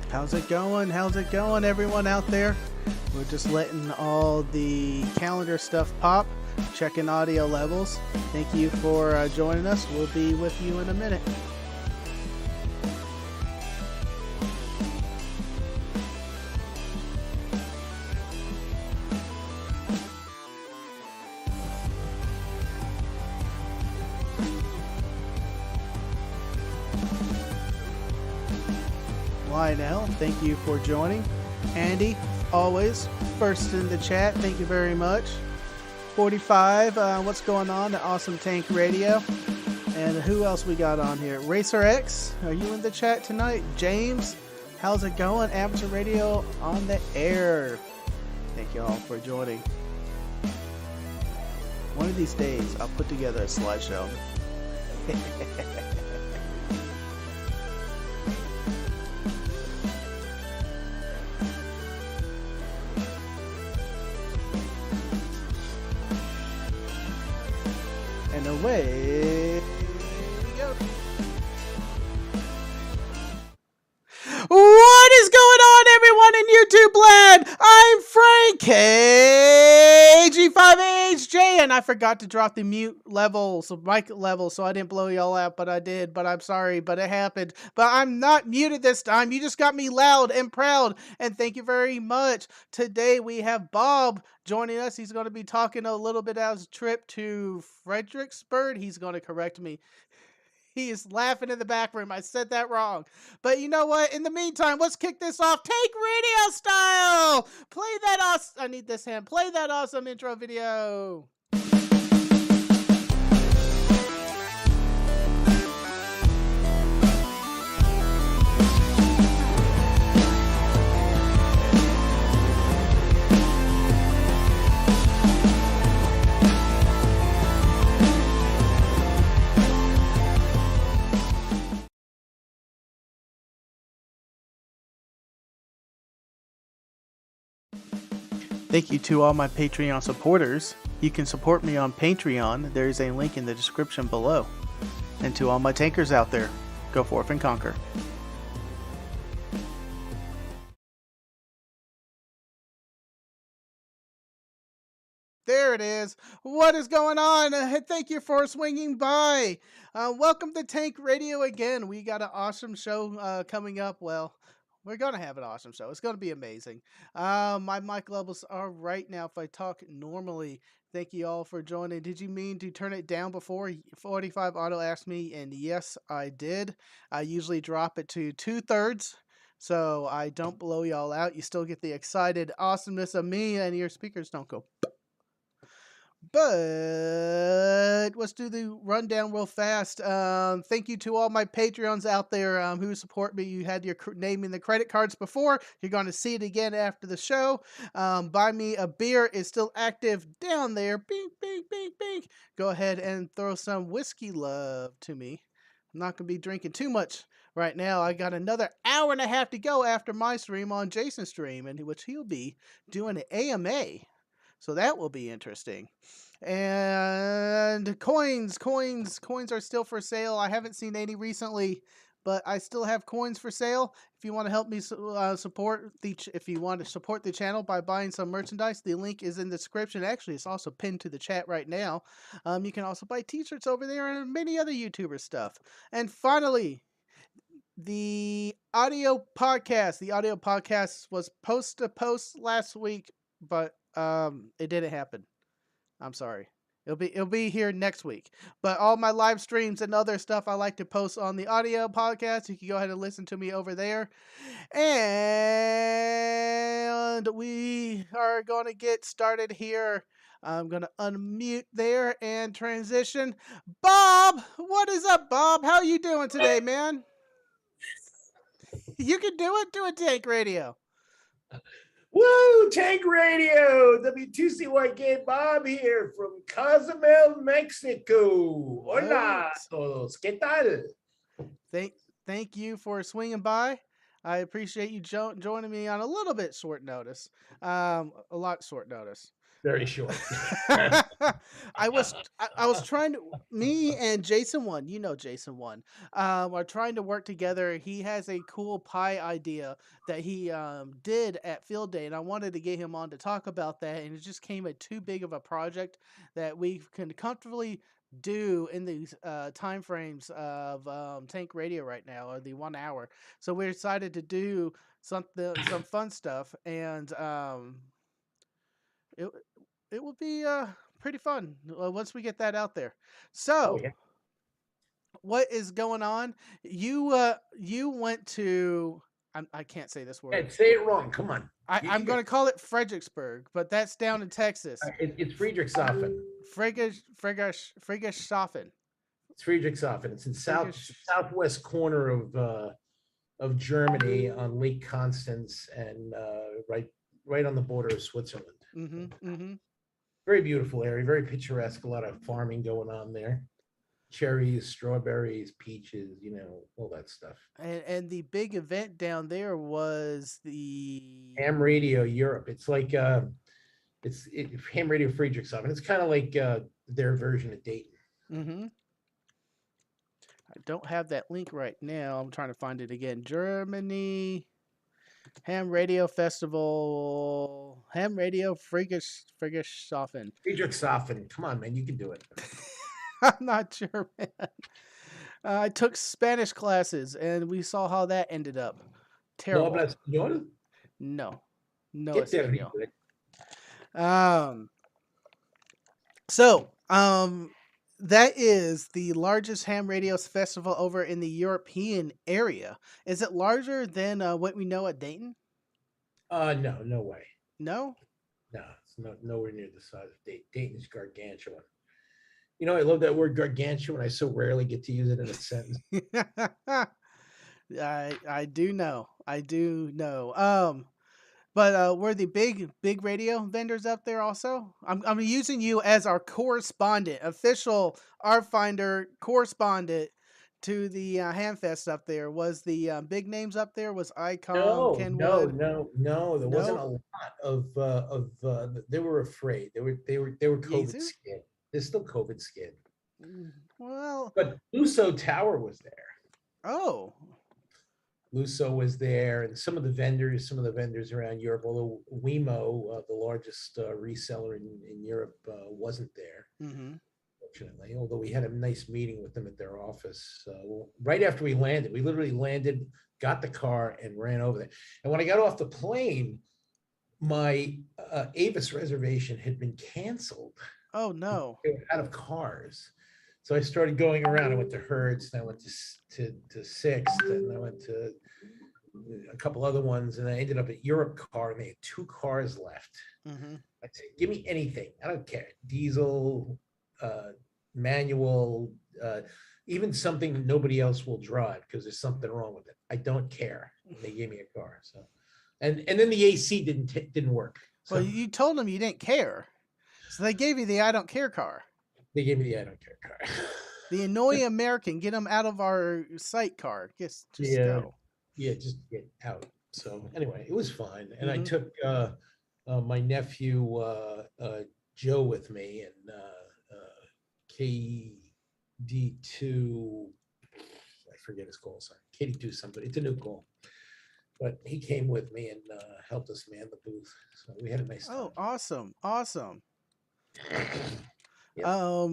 How's it going? How's it going, everyone out there? We're just letting all the calendar stuff pop, checking audio levels. Thank you for joining us. We'll be with you in a minute. Lionel, thank you for joining. Andy, always first in the chat. Thank you very much. 45, what's going on? The Awesome Tank Radio. And who else we got on here? Racer X, are you in the chat tonight? James, how's it going? Amateur Radio on the air. Thank you all for joining. One of these days, I'll put together a slideshow. And away we go. What is going on, everyone in YouTube land? I'm Frank KG5HJ, and I forgot to drop the mute levels, mic level, so I didn't blow y'all out, but I did. But I'm sorry, but it happened. But I'm not muted this time. You just got me loud and proud, and thank you very much. Today we have Bob joining us. He's going to be talking a little bit about his trip to Friedrichshafen. He's going to correct me. He is laughing in the back room. I said that wrong. But you know what? In the meantime, let's kick this off Tank Radio style. Play that awesome... I need this hand. Play that awesome intro video. Thank you to all my Patreon supporters. You can support me on Patreon. There is a link in the description below. And to all my tankers out there, go forth and conquer. There it is. What is going on? Thank you for swinging by. Welcome to Tank Radio again. We got an awesome show coming up. Well, we're going to have an awesome show. It's going to be amazing. My mic levels are right now. If I talk normally, thank you all for joining. Did you mean to turn it down before? 45 Auto asked me, and yes, I did. I usually drop it to 2/3, so I don't blow y'all out. You still get the excited awesomeness of me, and your speakers don't go. But let's do the rundown real fast. Thank you to all my Patreons out there who support me. You had your name in the credit cards before. You're going to see it again after the show. Buy Me a Beer is still active down there. Bink, bink, bink, bink. Go ahead and throw some whiskey love to me. I'm not going to be drinking too much right now. I got another hour and a half to go after my stream on Jason's stream, in which he'll be doing an AMA. So that will be interesting. And coins are still for sale. I haven't seen any recently, but I still have coins for sale. If you want to help me support if you want to support the channel by buying some merchandise, the link is in the description. Actually, it's also pinned to the chat right now. You can also buy t-shirts over there and many other YouTuber stuff. And finally, the audio podcast. The audio podcast was supposed to post last week, but it didn't happen. I'm sorry. It'll be here next week. But all my live streams and other stuff I like to post on the audio podcast. You can go ahead and listen to me over there. And we are going to get started here. I'm going to unmute there and transition. Bob, what is up, Bob? How you doing today, man? You can do it. Do a Tank Radio. Woo! Tank Radio, W2CYK Bob here from Cozumel, Mexico. Hola, todos. ¿Qué tal? Thank you for swinging by. I appreciate you joining me on a little bit short notice. A lot short notice. Very short. I was trying to, me and Jason One, Jason One, are trying to work together. He has a cool pie idea that he did at Field Day, and I wanted to get him on to talk about that, and it just came at too big of a project that we can comfortably do in these time frames of Tank Radio right now, or the 1 hour. So we decided to do some fun stuff, and it will be pretty fun once we get that out there. So, what is going on? You went to I can't say this word. Hey, say it wrong. Come on. I'm going to call it Fredericksburg, but that's down in Texas. It's Friedrichshafen. Friedrichshafen. It's Friedrichshafen. It's in southwest corner of Germany on Lake Constance and right on the border of Switzerland. Mm-hmm, mm-hmm. Very beautiful area, very picturesque. A lot of farming going on there. Cherries, strawberries, peaches, all that stuff. And the big event down there was the Ham Radio Europe. It's like Ham Radio Friedrichshafen. It's kind of like their version of Dayton. Mm-hmm. I don't have that link right now. I'm trying to find it again. Germany Ham Radio Festival. Ham Radio Friedrichshafen. Friedrichshafen. Come on, man. You can do it. I'm not sure, man. I took Spanish classes, and we saw how that ended up. Terrible. No hablas español? No. No español. So, that is the largest ham radio festival over in the European area. Is it larger than what we know at Dayton? No way. No? No, it's nowhere near the size of Dayton. Dayton's gargantuan. I love that word gargantuan. I so rarely get to use it in a sentence. I do know. But were the big radio vendors up there also? I'm using you as our correspondent, official RFinder correspondent to the Hamfest up there. Was the big names up there? Was Icon, Kenwood? No. There wasn't a lot of. They were afraid. They were COVID scared. They're still COVID scared. Well, but Luso Tower was there. Oh. Luso was there, and some of the vendors around Europe, although Wemo, the largest reseller in Europe, wasn't there, fortunately, although we had a nice meeting with them at their office. Right after we landed, we literally landed, got the car, and ran over there. And when I got off the plane, my Avis reservation had been canceled. Oh, no. They were out of cars. So I started going around. I went to Hertz, and I went to Sixth, and I went to a couple other ones, and I ended up at Europe Car, and they had 2 cars left. Mm-hmm. I said, give me anything. I don't care. Diesel, manual, even something that nobody else will drive because there's something wrong with it. I don't care. And they gave me a car. So, and then the AC didn't work. So, well, you told them you didn't care. So they gave you the I don't care car. They gave me the I don't care car. The annoying American, get them out of our site car. Just go. Yeah, just get out. So anyway, it was fun. And I took my nephew Joe with me, and KD2, I forget his call sign. KD2 somebody. It's a new call. But he came with me and helped us man the booth. So we had a nice time. Oh, awesome. Yeah.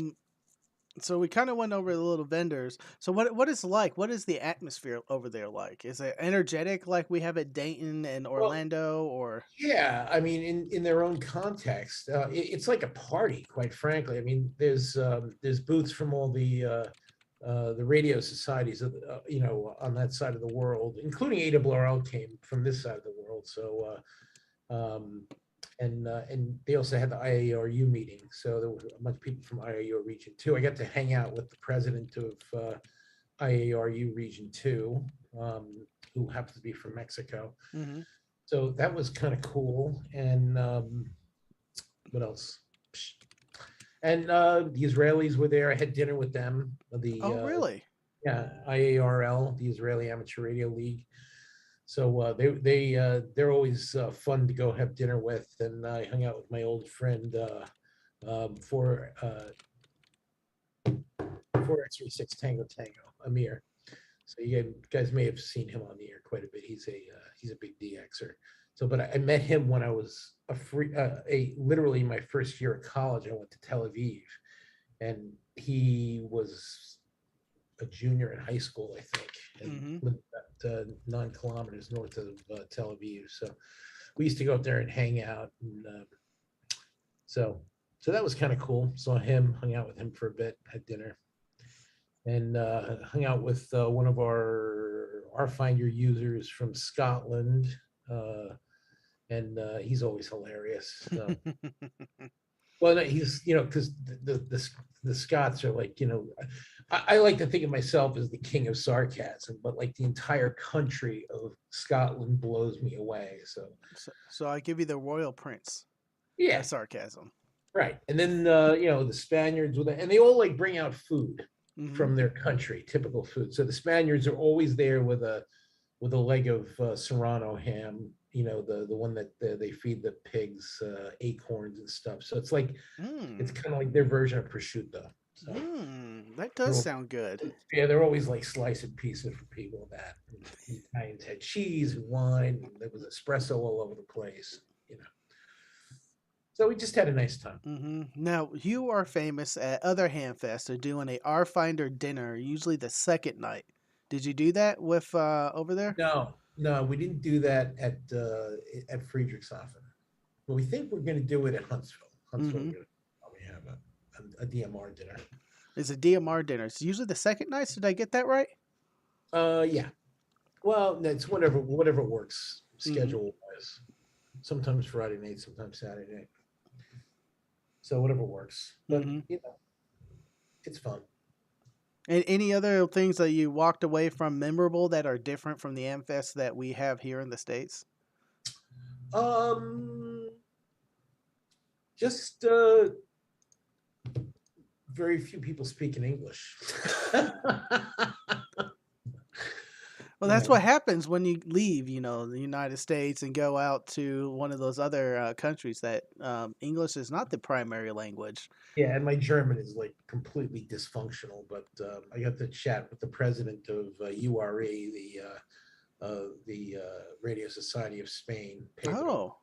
So we kind of went over the little vendors. So what is like? What is the atmosphere over there like? Is it energetic like we have at Dayton and Well, Orlando, or? yeah, I mean, in their own context, it's like a party, quite frankly. I mean, there's booths from all the radio societies, on that side of the world, including ARRL came from this side of the world. So, and they also had the IARU meeting. So there were a bunch of people from IARU Region 2. I got to hang out with the president of IARU Region 2, who happens to be from Mexico. Mm-hmm. So that was kind of cool. And what else? And the Israelis were there. I had dinner with them. Oh, really? Yeah, IARL, the Israeli Amateur Radio League. So they're always fun to go have dinner with. And I hung out with my old friend for 4x36 Tango Tango, Amir. So you guys may have seen him on the air quite a bit. He's a big DXer. So, but I met him when I was literally my first year of college. I went to Tel Aviv, and he was a junior in high school, I think, and Mm-hmm. lived about 9 kilometers north of Tel Aviv. So we used to go up there and hang out, and so that was kind of cool. Saw him, hung out with him for a bit, had dinner, and hung out with one of our RFinder users from Scotland, and he's always hilarious. So, well, no, he's because the Scots are like I like to think of myself as the king of sarcasm, but like the entire country of Scotland blows me away. So So I give you the royal prince yeah, of sarcasm. right. And then the Spaniards with it, and they all like bring out food Mm-hmm. from their country, typical food. So the Spaniards are always there with a leg of Serrano ham, the one that they feed the pigs, acorns and stuff. So it's like it's Mm. kind of like their version of prosciutto. So That does sound good. yeah, they're always like slicing pieces for people of that. And the Italians had cheese and wine, and there was espresso all over the place. So we just had a nice time. Mm-hmm. Now you are famous at other Hamfests for doing a R Finder dinner, usually the second night. Did you do that with over there? No, no, we didn't do that at Friedrichshafen. But we think we're going to do it at Huntsville. Huntsville, Mm-hmm. we're going to probably have a DMR dinner. It's a DMR dinner. It's usually the second night. Did I get that right? Yeah. Well, it's whatever works Mm-hmm. schedule wise. Sometimes Friday night, sometimes Saturday night. So whatever works. But Mm-hmm. it's fun. And any other things that you walked away from memorable that are different from the Amfest that we have here in the States? Um, just very few people speak in English. Well, you that's know, what happens when you leave, the United States and go out to one of those other countries that English is not the primary language. yeah, and my German is like completely dysfunctional. But I got to chat with the president of URE, the Radio Society of Spain, Pedro. Oh.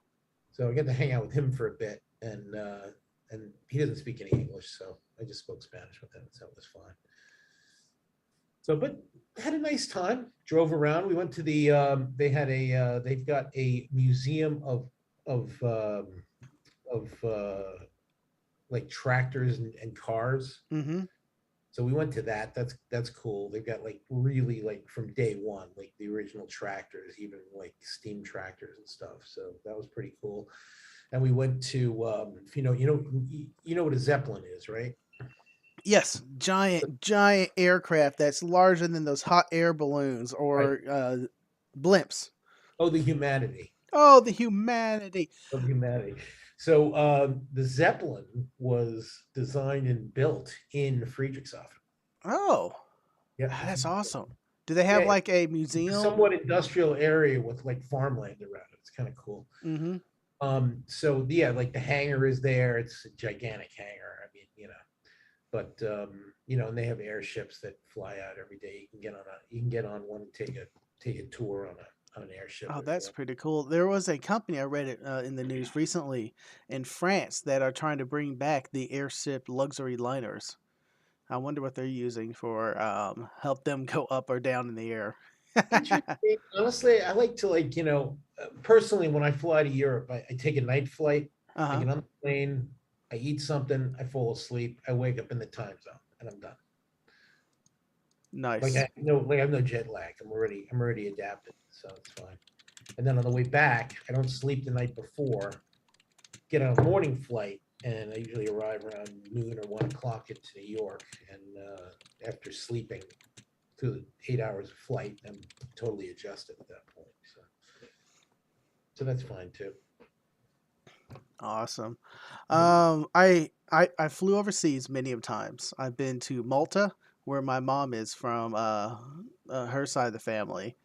So I got to hang out with him for a bit, and he doesn't speak any English, so I just spoke Spanish with him, so it was fine. So, but had a nice time. Drove around. We went to they've got a museum of like tractors and cars. Mm-hmm. So we went to that. That's cool. They've got like really like from day one, like the original tractors, even like steam tractors and stuff. So that was pretty cool. And we went to you know what a Zeppelin is, right? Yes, giant aircraft that's larger than those hot air balloons Right. or blimps. Oh, the humanity Oh, the humanity. of humanity. So the Zeppelin was designed and built in Friedrichshafen. Oh, Yeah, that's awesome. Do they have yeah, like a it's a museum? somewhat industrial area with like farmland around it. It's kind of cool. Mm-hmm. So yeah, like the hangar is there. It's a gigantic hangar. I mean, but and they have airships that fly out every day. You can get on one and take a tour on an airship Oh, if you that's want. pretty cool. There was a company I read it in the news recently in France that are trying to bring back the airship luxury liners. I wonder what they're using for help them go up or down in the air. Interesting. Honestly, I like to personally when I fly to Europe, I take a night flight. I Uh-huh. get on the plane, I eat something, I fall asleep, I wake up in the time zone, and I'm done. Nice. I have no jet lag. I'm already adapted, so it's fine. And then on the way back, I don't sleep the night before. Get on a morning flight, and I usually arrive around noon or 1 o'clock into New York. And after sleeping through the 8 hours of flight, I'm totally adjusted at that point. So that's fine too. Awesome. Mhm. I flew overseas many of times. I've been to Malta, where my mom is from, her side of the family.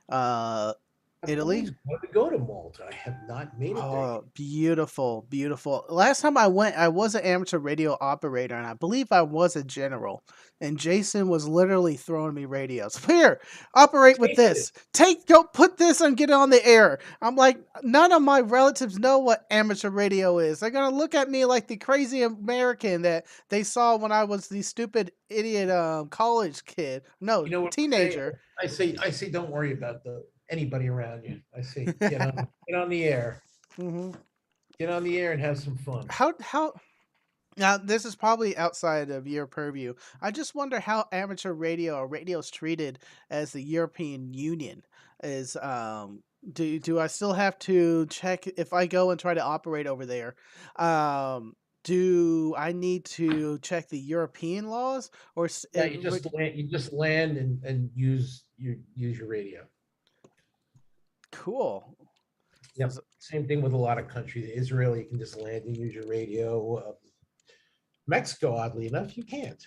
Uh, I've Italy. always wanted to go to Malta. I have not made it there yet. Oh, beautiful, beautiful. Last time I went, I was an amateur radio operator, and I believe I was a general. And Jason was literally throwing me radios. Here, operate with Take it. this. Go put this and get it on the air. I'm like, none of my relatives know what amateur radio is. They're gonna look at me like the crazy American that they saw when I was the stupid idiot college kid. No, You know what I say? teenager. I say, don't worry about the anybody around you. I say, get on the air, Hmm. get on the air, and have some fun. How Now, this is probably outside of your purview. I just wonder how amateur radio or radio is treated as the European Union is. Do I still have to check if I go and try to operate over there? Um, do I need to check the European laws or Yeah, you just land and use your radio. cool? Yep. 'Cause Same thing with a lot of countries. Israel, you can just land and use your radio. Mexico, oddly enough, you can't.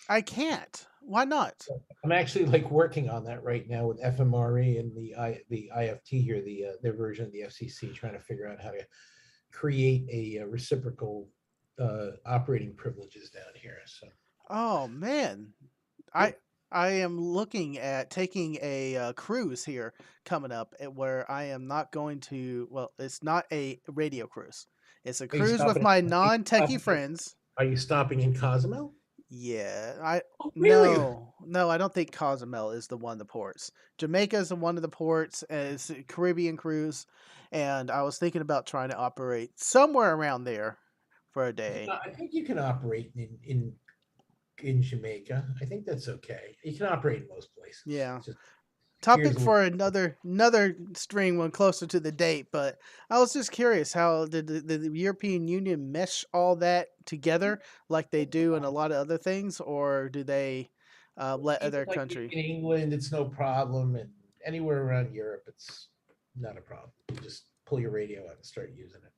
I can't. Why not? I'm actually like working on that right now with FMRE and the IFT here, their version of the FCC, trying to figure out how to create a reciprocal operating privileges down here. So Oh man, I yep. I am looking at taking a cruise here coming up where I am not going to. Well, it's not a radio cruise. It's a Are you cruise with stopping? my Are you non-techie stopping? friends. Are you stopping in Cozumel? Yeah, I Oh, really? no, I don't think Cozumel is the one of the ports. Jamaica is the one of the ports, and it's a Caribbean cruise, and I was thinking about trying to operate somewhere around there for a day. I think you can operate in Jamaica. I think that's okay. You can operate in most places. Yeah. Just here's Topic a little. for another string one closer to the date, but I was just curious how did the European Union mesh all that together like they do in a lot of other things, or do they let Even other like country? in England, it's no problem, and anywhere around Europe, it's not a problem. You just pull your radio out and start using it,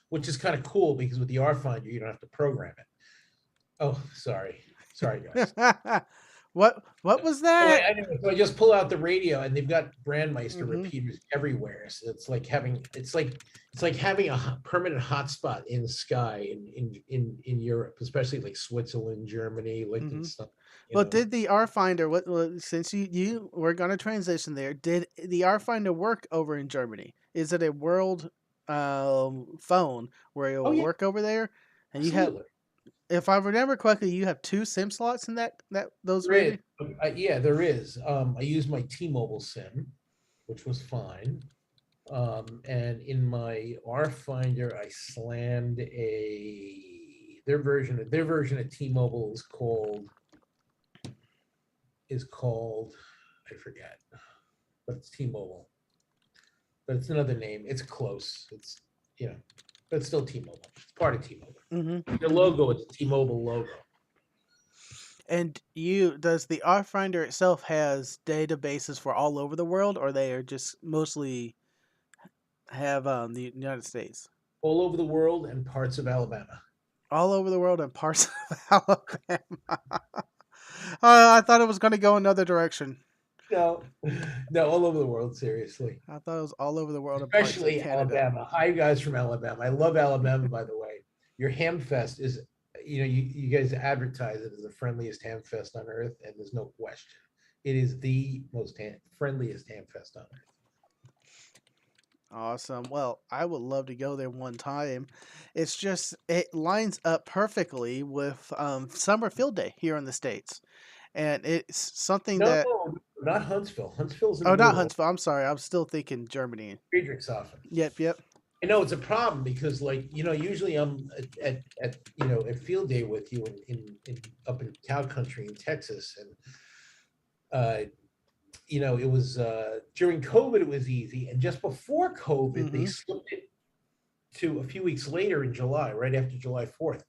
which is kind of cool because with the RFinder, you don't have to program it. Oh, sorry, guys. What was Anyway, that? so I just pull out the radio, and they've got Brandmeister Hmm. repeaters everywhere. So it's like having a permanent hotspot in the sky in Europe, especially like Switzerland, Germany, Hmm. Liechtenstein. You Well, know, did the R Finder since you were gonna transition there? Did the R Finder work over in Germany? Is it a world phone where it oh will yeah, work over there? And you have absolutely. if I remember correctly, you have 2 SIM slots in that those There is. radio. Yeah, there is. I used my T-Mobile SIM, which was fine. And in my R Finder, I slammed their version of T-Mobile is called I forget, but it's T-Mobile. But it's another name. It's close. But it's still T-Mobile. It's part of T-Mobile. Mhm. Their Mhm. logo is a T-Mobile logo. And does the R Finder itself has databases for all over the world, or they are just mostly have the United States? All over the world and parts of Alabama. All over the world and parts of Alabama. I thought it was going to go another direction. No, no, all over the world. Seriously. I thought it was all over the world and parts of Especially Canada. Alabama. Hi, guys from Alabama. I love Alabama, by the way. Your ham fest is, you guys advertise it as the friendliest ham fest on earth, and there's no question. It is the most friendliest ham fest on earth. Awesome. Well, I would love to go there one time. It's just it lines up perfectly with summer field day here in the States. And it's something No, that not Huntsville. Huntsville's in the oh, not middle. Huntsville. I'm sorry. I'm still thinking Germany. Friedrichshafen. Yep, yep. I know it's a problem because, like, usually I'm at field day with you in up in cow country in Texas, and uh, it was during COVID, it was easy, and just before COVID, they Mm-hmm. slipped it to a few weeks later in July, right after July 4th.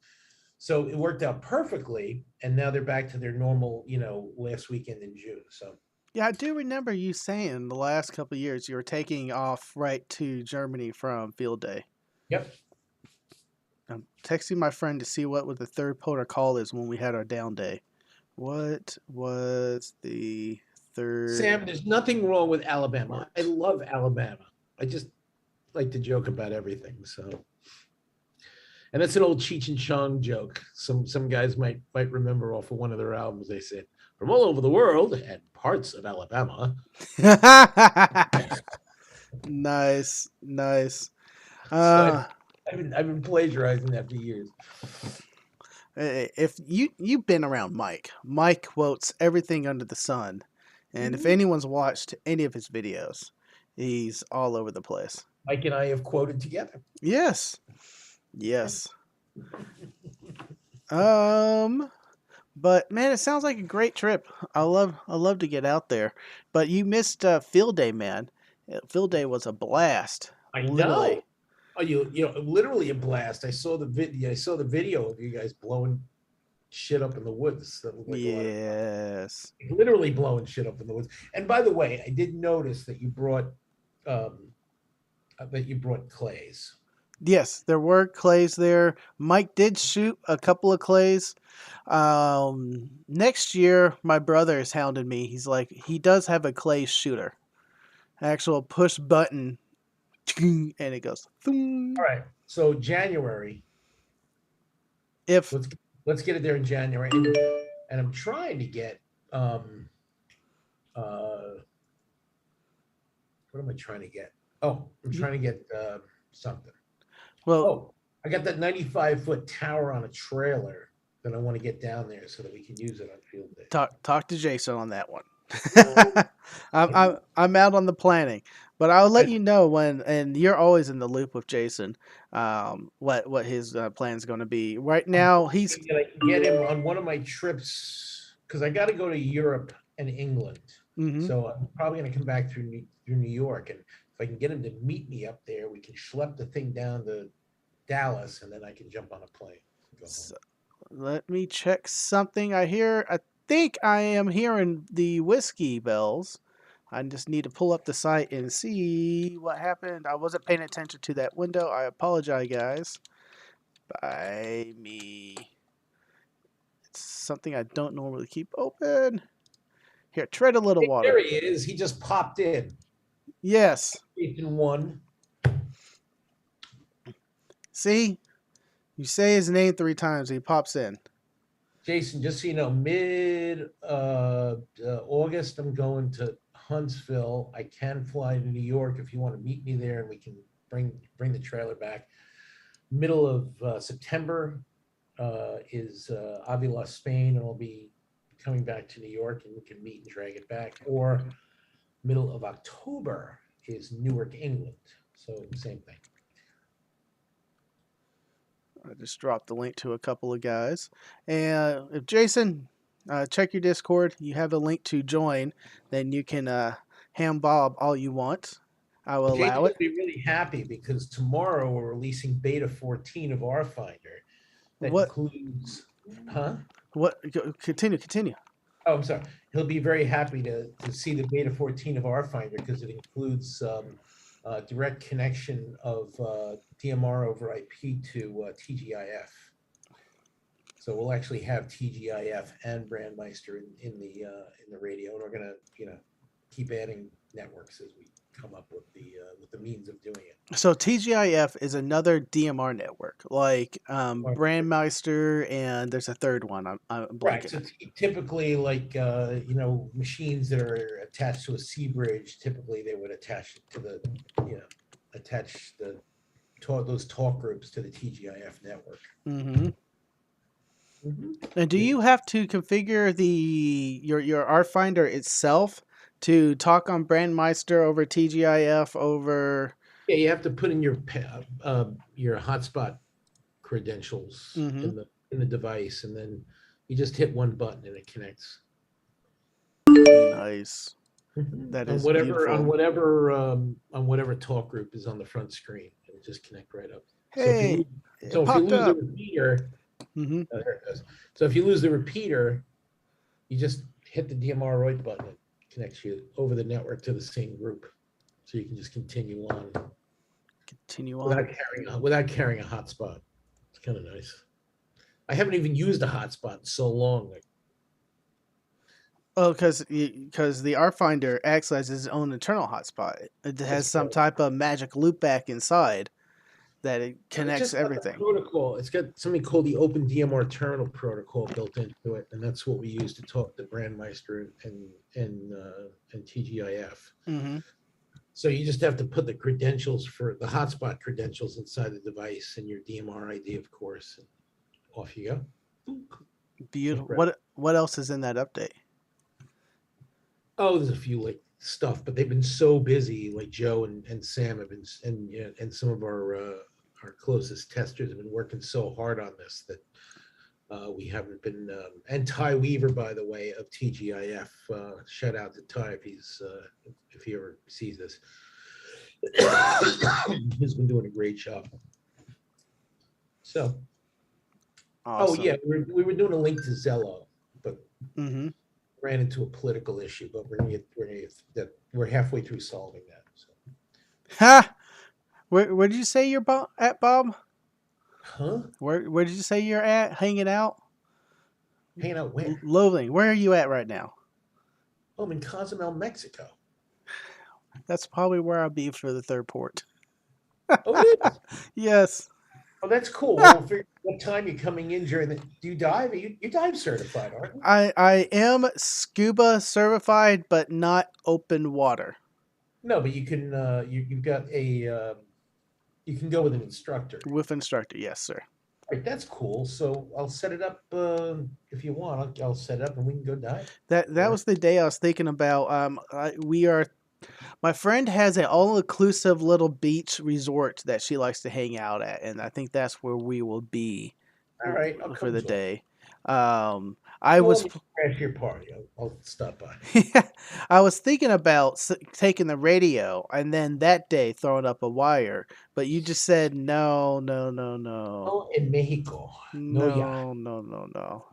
So it worked out perfectly, and now they're back to their normal, last weekend in June. So, Yeah, I do remember you saying the last couple of years you were taking off right to Germany from field day. yep. I'm texting my friend to see what the third protocol is when we had our down day. What was the third Sam, there's nothing wrong with Alabama. I port? love Alabama. I just like to joke about everything. So, and that's an old Cheech and Chong joke. Some guys might remember off of one of their albums. They said, "From all over the world and parts of Alabama." Nice, nice. So Uh, I've been plagiarizing that for years. if you've been around Mike quotes everything under the sun, and if Mhm. anyone's watched any of his videos, he's all over the place. Mike and I have quoted together. Yes, yes. Um, but man, it sounds like a great trip. I love to get out there. But you missed field day, man. Field day was a blast, I know. literally. Oh, literally a blast. I saw the video. I saw the video of you guys blowing shit up in the woods. That looked like a lot of fun. Yes. Literally blowing shit up in the woods. And by the way, I did notice um, that you brought clays. Yes, there were clays there. Mike did shoot a couple of clays. Next year, my brother has hounded me. He's like, he does have a clay shooter, actual push button, and it goes. All Thung. right. So January. If Let's let's get it there in January. And I'm trying to get uh what am I trying to get? Oh, I'm trying to get something. well, Oh, I got that 95-foot tower on a trailer that I want to get down there so that we can use it on field day. talk to Jason on that one. Oh, I'm out on the planning, but I'll let and you know when. And you're always in the loop with Jason. What his plan is going to be. Right I'm now, he's hoping that I can get him on one of my trips because I got to go to Europe and England. hmm So I'm probably going to come back through New York, and if I can get him to meet me up there, we can schlep the thing down to Dallas, and then I can jump on a plane and go home. so, let me check something. I think I am hearing the whiskey bells. I just need to pull up the site and see what happened. I wasn't paying attention to that window. I apologize, guys. By me. It's something I don't normally keep open. Here, tread a little Hey, water. there he is. He just popped in. Yes. Jason one. See? You say his name 3 times, he pops in. Jason, just so you know, mid August, I'm going to Huntsville. I can fly to New York if you want to meet me there, and we can bring the trailer back. Middle of September is Avila, Spain, and I'll be coming back to New York, and we can meet and drag it back. Or middle of October is Newark, England. So same thing. I just dropped the link to a couple of guys. And if Jason, check your Discord, you have a link to join, then you can ham Bob all you want. I will Jason allow will it. be really happy because tomorrow we're releasing beta 14 of RFinder that What? includes, huh? What? Continue. Oh, I'm sorry. He'll be very happy to see the beta 14 of RFinder because it includes direct connection of DMR over IP to TGIF. So we'll actually have TGIF and Brandmeister in the radio, and we're gonna keep adding networks as we come up with the means of doing it. So TGIF is another DMR network, like Or- Brandmeister, and there's a third one. I'm Right. blanking. So typically, like machines that are attached to a C bridge, typically they would attach it to the attach those talk groups to the TGIF network. Mm-hmm. Mm-hmm. And do Yeah. you have to configure your RFinder itself to talk on Brandmeister over TGIF over? Yeah, you have to put in your hotspot credentials Mm-hmm. in the device, and then you just hit one button and it connects. Nice. That On is whatever beautiful. on whatever talk group is on the front screen, it'll just connect right up. So Hey, it if you popped lose the up. repeater, Mm-hmm. there it goes. So if you lose the repeater, you just hit the DMR right button. It connects you over the network to the same group, so you can just continue on Continue on. without carrying a hotspot. It's kind of nice. I haven't even used a hotspot in so long. Like, Oh, because the RFinder acts as its own internal hotspot. It has it's some type of magic loopback inside that it it's connects just got the everything. protocol. It's got something called the Open DMR Terminal Protocol built into it, and that's what we use to talk to Brandmeister and TGIF. Mm-hmm. So you just have to put the credentials for the hotspot credentials inside the device and your DMR ID, of course, and off you go. Beautiful. Incredible. What else is in that update? Oh, there's a few like stuff, but they've been so busy. Like Joe and Sam have been, and some of our closest testers have been working so hard on this that we haven't been. And Ty Weaver, by the way, of TGIF. Shout out to Ty if he ever sees this. He's been doing a great job. So, oh Awesome. yeah, we were doing a link to Zello, but Mm-hmm. ran into a political issue. But we're halfway through solving that. So. Ha! Where did you say you're at, Bob? Huh? Where did you say you're at? Hanging out? Hanging out where? Loathing. Where are you at right now? Oh, I'm in Cozumel, Mexico. That's probably where I'll be for the third port. Oh, it is. Yes. Oh, that's cool. Well, we'll figure what time you're coming in during the. Do you dive? You dive certified, aren't you? I am scuba certified, but not open water. No, but you can. You've got a. You can go with an instructor. With instructor, yes, sir. Right, that's cool. So I'll set it up if you want. I'll set it up and we can go dive. That was the day I was thinking about. We are. My friend has an all-inclusive little beach resort that she likes to hang out at, and I think that's where we will be All right, I'll for come the join. day. I You was want me to crash your party? I'll stop by. I was thinking about taking the radio and then that day throwing up a wire, but you just said no, no, no, no, Oh, in Mexico. No, yeah, no, no, no, no.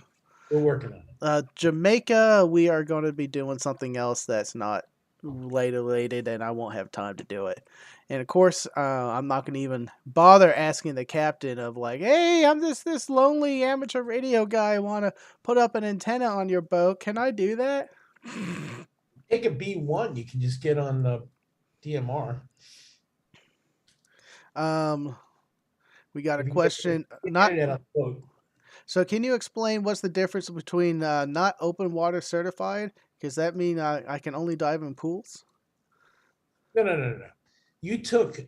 we're working on it. Jamaica, we are going to be doing something else that's not related, and I won't have time to do it. And of course, I'm not going to even bother asking the captain of like, "Hey, I'm just this lonely amateur radio guy. I want to put up an antenna on your boat. Can I do that?" Take a B1. You can just get on the DMR. Um, we got a If you can get question. the Not internet on the boat. so. Can you explain what's the difference between not open water certified? Because that mean I can only dive in pools. No. You took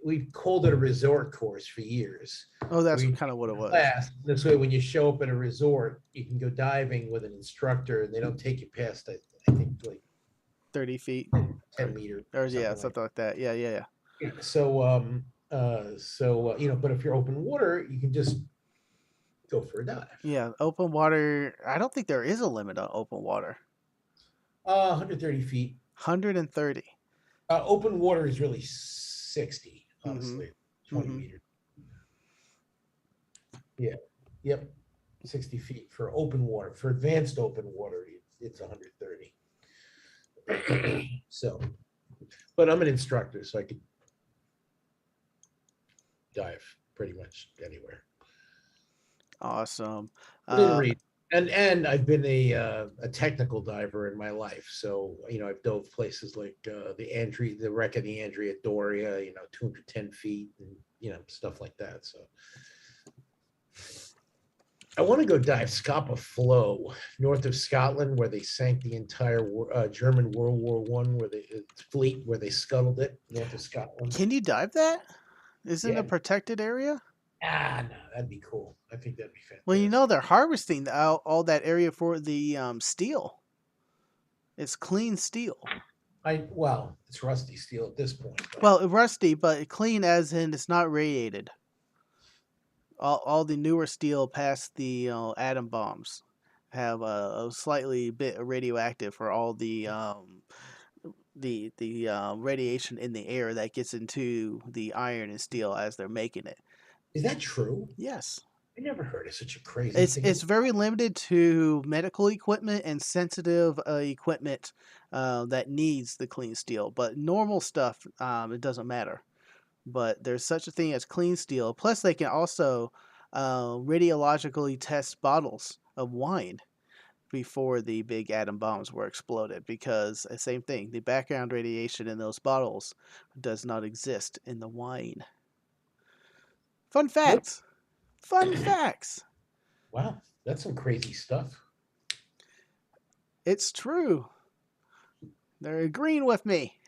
we called it a resort course for years. Oh, that's We kind of what it was. class this way when you show up at a resort, you can go diving with an instructor, and they don't take you past I think like 30 feet, 10 meters or or yeah, something like something like that. Yeah, yeah, yeah. that. But if you're open water, you can just go for a dive. Yeah, open water. I don't think there is a limit on open water. 130 feet. 130. Open water is really 60, Mm-hmm. honestly, 20 Mm-hmm. meters. Yeah. Yep. 60 feet for open water. For advanced open water, it's 130. So, but I'm an instructor, so I could dive pretty much anywhere. Awesome. Within reason. And I've been a technical diver in my life. So, I've dove places like the wreck of the Andrea Doria, 210 feet and, stuff like that. So I want to go dive Scapa Flow north of Scotland, where they sank the entire German World War One, where they fleet where they scuttled it north of Scotland. Can you dive that? Isn't it a Yeah, protected area? no, that'd be cool. I think that'd be Well, you know fantastic. they're harvesting all that area for the steel. It's clean steel. Well, it's rusty steel at this point, but Well, rusty, but clean as in it's not radiated. All the newer steel past the atom bombs have a slightly bit radioactive for all the radiation in the air that gets into the iron and steel as they're making it. is that true? Yes. I never heard of such a crazy It's thing. very limited to medical equipment and sensitive equipment that needs the clean steel, but normal stuff it doesn't matter. But there's such a thing as clean steel. Plus, they can also radiologically test bottles of wine before the big atom bombs were exploded, because same thing, the background radiation in those bottles does not exist in the wine. Fun Nope. facts. Fun facts. Wow, that's some crazy stuff. It's true. They're agreeing with me.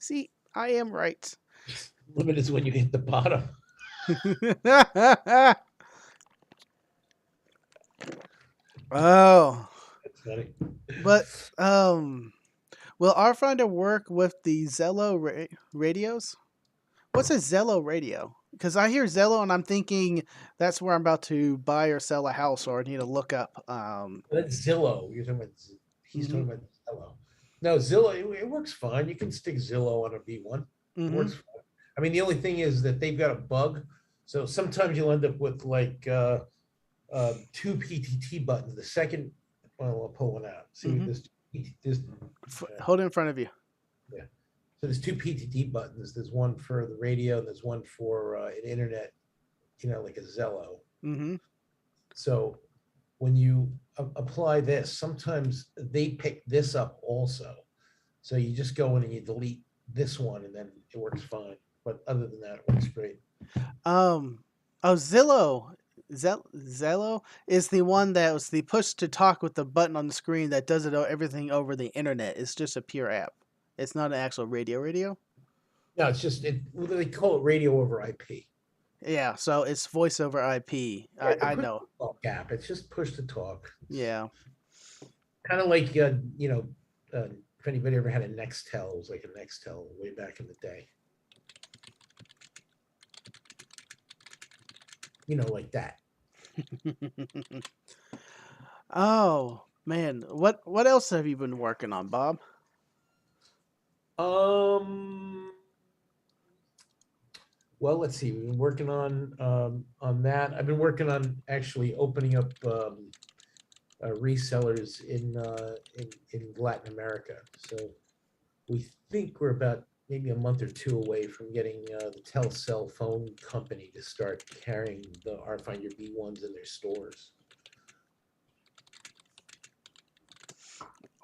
See, I am right. Limit is when you hit the bottom. Oh, That's funny. but will RFinder work with the Zello radios? What's a Zello radio? Because I hear Zello and I'm thinking that's where I'm about to buy or sell a house, or I need to look up. That's Zillow. You're talking about. He's Mhm, talking about Zillow. No, Zillow. It works fine. You can stick Zillow on a V1. It mhm, works fine. I mean, the only thing is that they've got a bug. So sometimes you'll end up with like two PTT buttons. The second, well, I'll pull one out. See, mhm. this Hold it in front of you. yeah. So there's two PTT buttons. There's one for the radio, and there's one for an internet. Like a Zello. Mhm. So when you apply this, sometimes they pick this up also. So you just go in and you delete this one, and then it works fine. But other than that, it works great. Um. Oh, Zillow. Zello is the one that was the push to talk with the button on the screen that does everything over the internet. It's just a pure app. It's not an actual radio. No, it's just they call it radio over IP. Yeah, so it's voice over IP. Yeah, it's a I push know. to talk app. It's just push to talk. It's Yeah. kind of like if anybody ever had a Nextel, it was like a Nextel way back in the day. Like that. Oh man, what else have you been working on, Bob? Um, well, let's see. We've been working on that. I've been working on actually opening up resellers in Latin America. So we think we're about maybe a month or two away from getting the Telcel phone company to start carrying the RFinder B1s in their stores.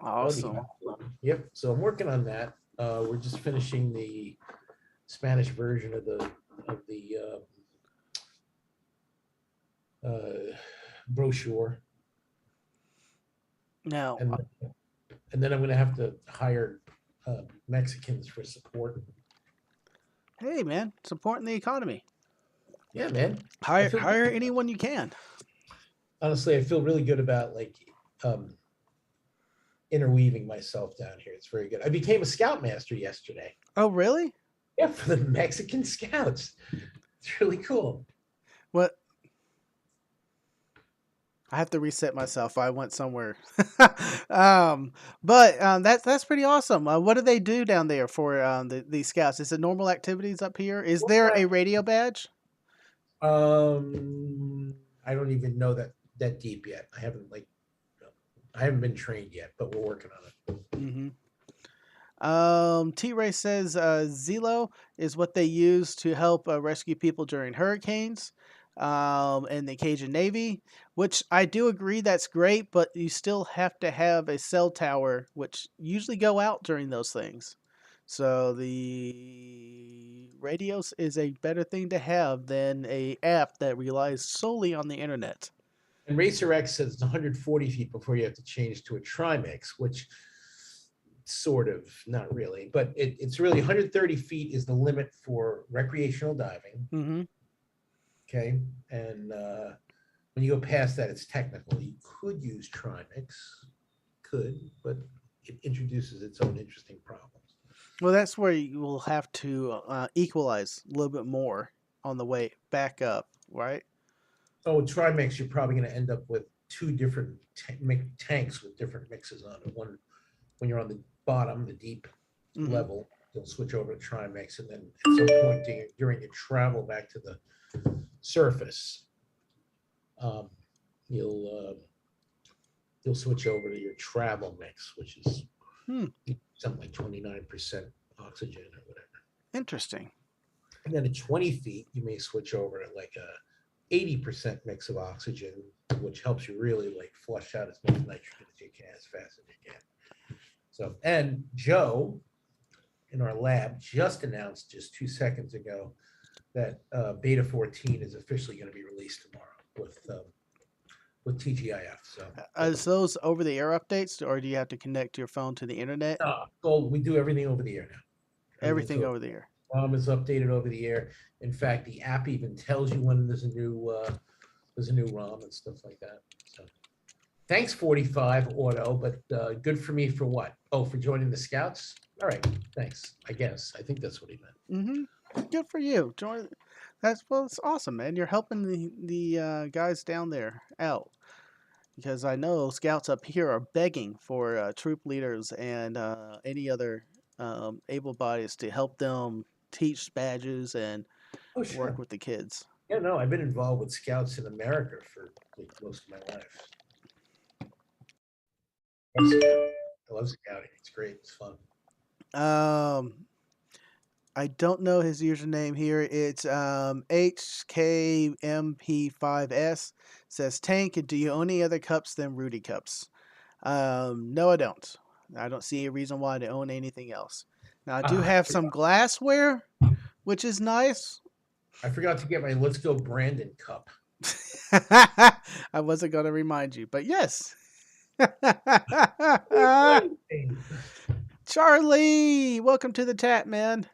That'll be Awesome. fun. Yep. So I'm working on that. We're just finishing the Spanish version of the brochure, Now, and then I'm going to have to hire Mexicans for support. hey man, supporting the economy. Yeah, man. Hire anyone you can. Honestly, I feel really good about interweaving myself down here. It's very good. I became a scoutmaster yesterday. Oh really? Yeah, for the Mexican Scouts. It's really cool. What? I have to reset myself. I went somewhere. But that's pretty awesome. What do they do down there for the scouts? Is it normal activities up here? Is there a radio badge? I don't even know that deep yet. I haven't been trained yet, but we're working on it. Mm-hmm. T Ray says Zelo is what they use to help rescue people during hurricanes. And the Cajun Navy, which I do agree that's great, but you still have to have a cell tower, which usually go out during those things. So the radios is a better thing to have than a app that relies solely on the internet. And Racer X says it's 140 feet before you have to change to a trimix, which sort of, not really, but it's really 130 feet is the limit for recreational diving. Mm-hmm. Okay. And when you go past that, it's technical. You could use trimix, but it introduces its own interesting problems. Well, that's where you will have to equalize a little bit more on the way back up, right? Oh, trimix, you're probably going to end up with two different tanks with different mixes on it. One, when you're on the bottom, the deep Mm-hmm. level, you'll switch over to trimix, and then at some point during your travel back to the surface, um, you'll you'll switch over to your travel mix, which is Hmm. something like 29% oxygen or whatever. Interesting. And then at 20 feet, you may switch over to like a 80% mix of oxygen, which helps you really like flush out as much nitrogen as you can as fast as you can. So, and Joe in our lab just announced just 2 seconds ago that Beta 14 is officially going to be released tomorrow with TGIF. So, Is those over the air updates, or do you have to connect your phone to the internet? we do everything over the air now. Everything over the air. ROM is updated over the air. In fact, the app even tells you when there's a new ROM and stuff like that. So, thanks 45 Auto, but good for me for what? Oh, for joining the Scouts. All right, thanks. I guess I think that's what he meant. Mm-hmm. Good for you. Join. It's awesome, man. You're helping the guys down there out, because I know scouts up here are begging for troop leaders and any other able bodies to help them teach badges and Oh, work sure. with the kids. Yeah, no, I've been involved with Scouts in America for like most of my life. I love scouting. It's great. It's fun. Um, I don't know his username here. It's HKMP5S. Says, Tank, do you own any other cups than Rudy cups? No, I don't. I don't see a reason why to own anything else. Now, I do have some glassware, which is nice. I forgot to get my Let's Go Brandon cup. I wasn't going to remind you, but yes. Charlie, welcome to the chat, man.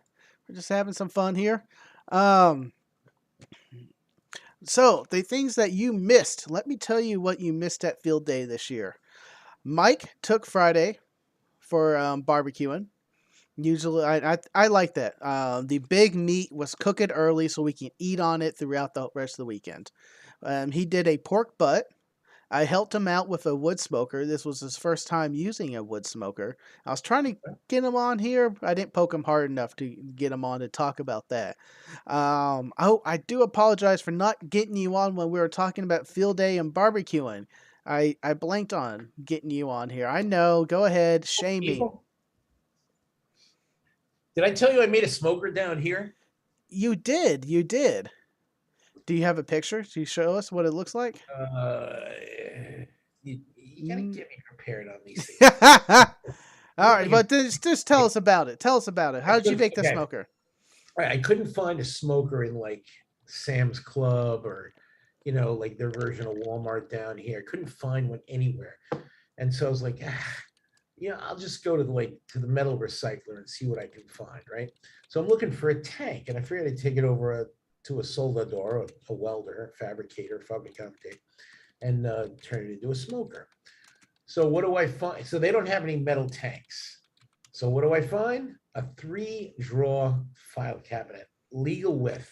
We're just having some fun here. Um, so, the things that you missed, let me tell you what you missed at Field Day this year. Mike took Friday for barbecuing. Usually, I like that. The big meat was cooked early so we can eat on it throughout the rest of the weekend. He did a pork butt. I helped him out with a wood smoker. This was his first time using a wood smoker. I was trying to get him on here. I didn't poke him hard enough to get him on to talk about that. I do apologize for not getting you on when we were talking about field day and barbecuing. I blanked on getting you on here. I know. Go ahead. Shame me. Did I tell you I made a smoker down here? You did. You did. Do you have a picture? Do you show us what it looks like? You gotta get me prepared on these things. All right, but just tell us about it. Tell us about it. How did you make the smoker? Right, I couldn't find a smoker in like Sam's Club or like their version of Walmart down here. I couldn't find one anywhere, and so I was like, I'll just go to the metal recycler and see what I can find. Right, so I'm looking for a tank, and I figured I'd take it over to a soldador, a welder, a fabricator, fabricante, and turn it into a smoker. So what do I find? So they don't have any metal tanks. So what do I find? A 3-drawer file cabinet, legal width.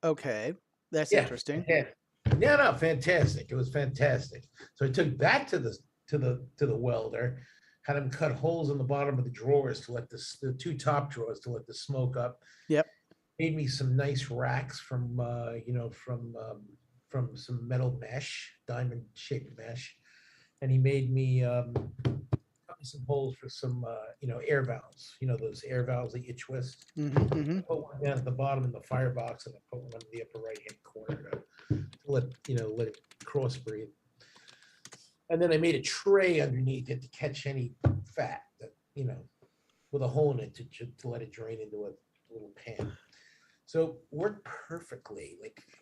Okay, that's interesting. Yeah, no, fantastic. It was fantastic. So I took that to the welder, had him cut holes in the bottom of the drawers to let the 2 top drawers to let the smoke up. Yep. Made me some nice racks from some metal mesh, diamond shaped mesh, and he made me some holes for some air valves. Those air valves that you twist. Mm-hmm. Put one down at the bottom in the firebox, and I put one in the upper right hand corner to let it cross breathe. And then I made a tray underneath it to catch any fat that with a hole in it to let it drain into a little pan. So worked perfectly,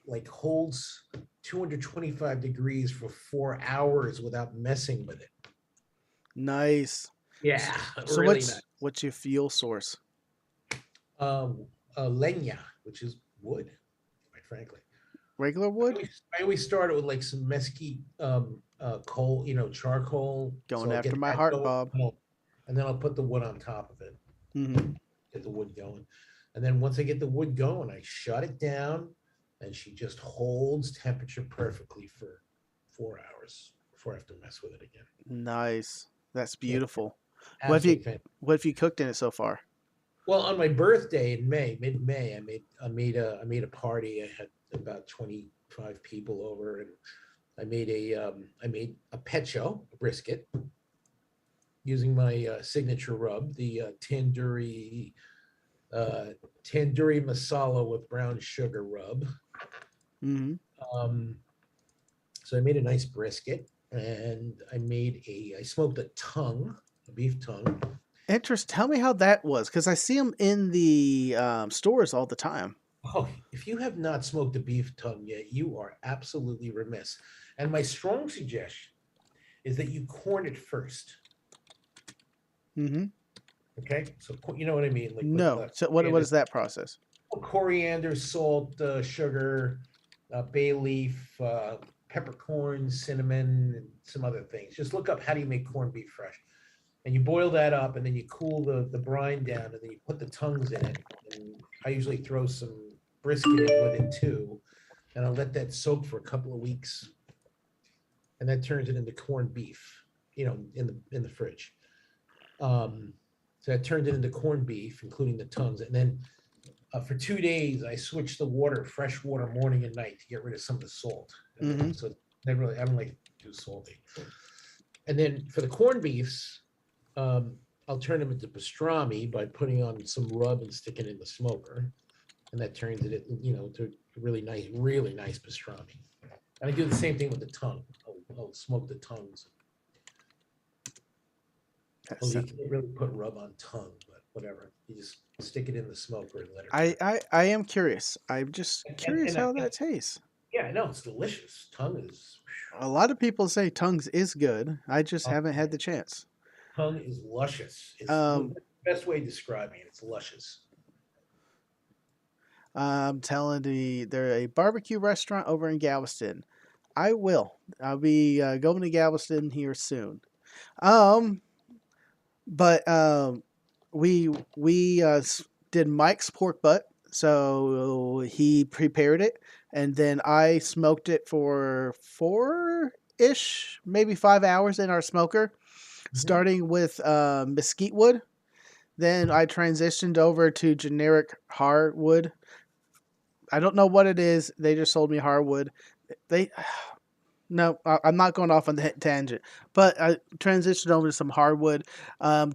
like holds 225 degrees for 4 hours without messing with it. Nice. Yeah, So really nice. what's your fuel source? Leña, which is wood, quite frankly. Regular wood? I always start it with like some mesquite coal, charcoal. Going So I'll after get my that heart, going, Bob. and then I'll put the wood on top of it, Mm-hmm. get the wood going. And then once I get the wood going, I shut it down, and she just holds temperature perfectly for 4 hours before I have to mess with it again. Nice. That's Yeah, beautiful. What have you absolutely fantastic. what have you cooked in it so far? Well, on my birthday in May, mid-May, I made a party. I had about 25 people over, and I made a pecho, a brisket, using my signature rub, the tandoori masala with brown sugar rub. Mm-hmm. Um, so I made a nice brisket, and I smoked a beef tongue. Interest. Tell me how that was, because I see them in the stores all the time. Oh, if you have not smoked a beef tongue yet, you are absolutely remiss. And my strong suggestion is that you corn it first. Mm-hmm. Okay, so you know what I mean, like with No. So what is that process? coriander, salt, sugar, bay leaf, peppercorn, cinnamon, and some other things. Just look up how do you make corned beef fresh, and you boil that up, and then you cool the brine down, and then you put the tongues in it. And I usually throw some brisket in with it too, and I'll let that soak for a couple of weeks, and that turns it into corned beef, in the fridge. Um, so that turned it into corned beef, including the tongues, and then for 2 days, I switched the water, fresh water, morning and night to get rid of some of the salt. And Mm-hmm. then, so I don't like it too salty. And then for the corned beefs, I'll turn them into pastrami by putting on some rub and sticking it in the smoker, and that turns it, to really nice pastrami. And I do the same thing with the tongue. I'll smoke the tongues. Well, you can't really put rub on tongue, but whatever. You just stick it in the smoker and let it turn. I am curious. I'm just curious how And that tastes. yeah, no, it's delicious. A lot of people say tongues is good. I just Oh, haven't had the chance. tongue is luscious. It's the Um, best way of describing it. It's luscious. I'm telling you, they're a barbecue restaurant over in Galveston. I will. I'll be going to Galveston here soon. Um, but we did Mike's pork butt, so he prepared it, and then I smoked it for 4-ish, maybe 5 hours in our smoker, Mhm. starting with mesquite wood. Then I transitioned over to generic hardwood. I don't know what it is. They just sold me hardwood. They No, I'm not going off on the tangent, but I transitioned over to some hardwood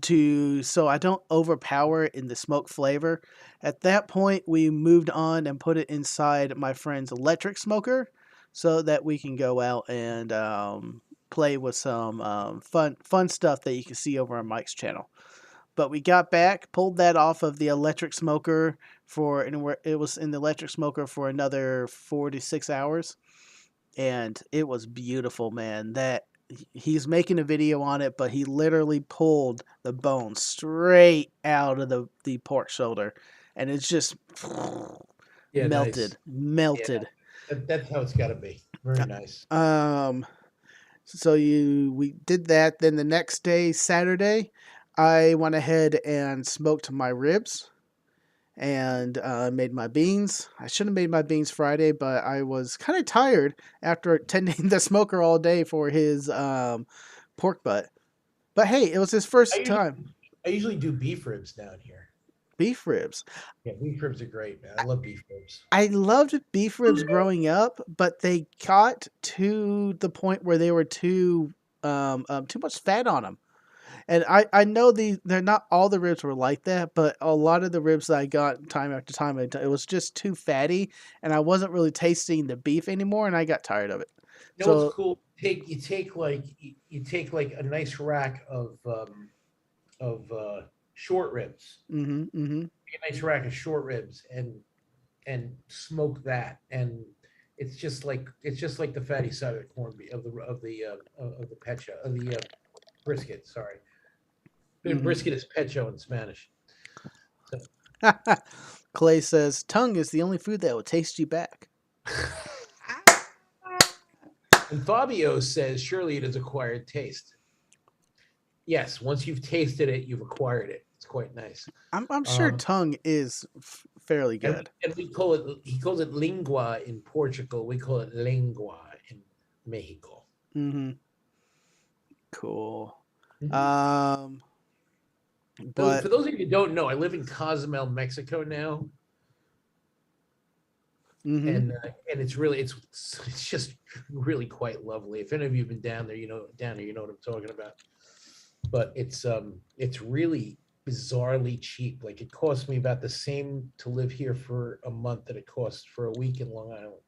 to so I don't overpower it in the smoke flavor. At that point, we moved on and put it inside my friend's electric smoker, so that we can go out and play with some fun stuff that you can see over on Mike's channel. But we got back, pulled that off of the electric smoker and it was in the electric smoker for another 4 to 6 hours, and it was beautiful, man. That he's making a video on it, but he literally pulled the bone straight out of the pork shoulder, and it's just Yeah, nice. Yeah, melted. that's how it's got to be. Very nice. Um, so we did that. Then the next day, Saturday, I went ahead and smoked my ribs and made my beans. I should have made my beans Friday, but I was kind of tired after tending the smoker all day for his pork butt. But hey, it was his I first usually time. I usually do beef ribs down here. Beef ribs. Yeah, beef ribs are great, man. I love beef ribs. I loved beef ribs growing up, but they got to the point where they were too much fat on them. And I know they're not all the ribs were like that, but a lot of the ribs that I got time after time, it was just too fatty, and I wasn't really tasting the beef anymore, and I got tired of it. You know what's So cool? You take like a nice rack of short ribs. Mm-hmm. Get a nice rack of short ribs and smoke that, and it's just like the fatty side of the corned beef of the pecho of the brisket. Sorry, brisket is pecho in Spanish. So. Clay says tongue is the only food that will taste you back. And Fabio says, surely it is acquired taste. Yes, once you've tasted it, you've acquired it. It's quite nice. I'm sure tongue is fairly good. And we call it, he calls it lingua in Portugal. We call it lengua in Mexico. Mm-hmm. Cool. Mm-hmm. But for those of you who don't know, I live in Cozumel, Mexico now. mm-hmm. And it's really it's just really quite lovely. If any of you have been down there, you know what I'm talking about. But it's really bizarrely cheap. Like it cost me about the same to live here for a month that it costs for a week in Long Island.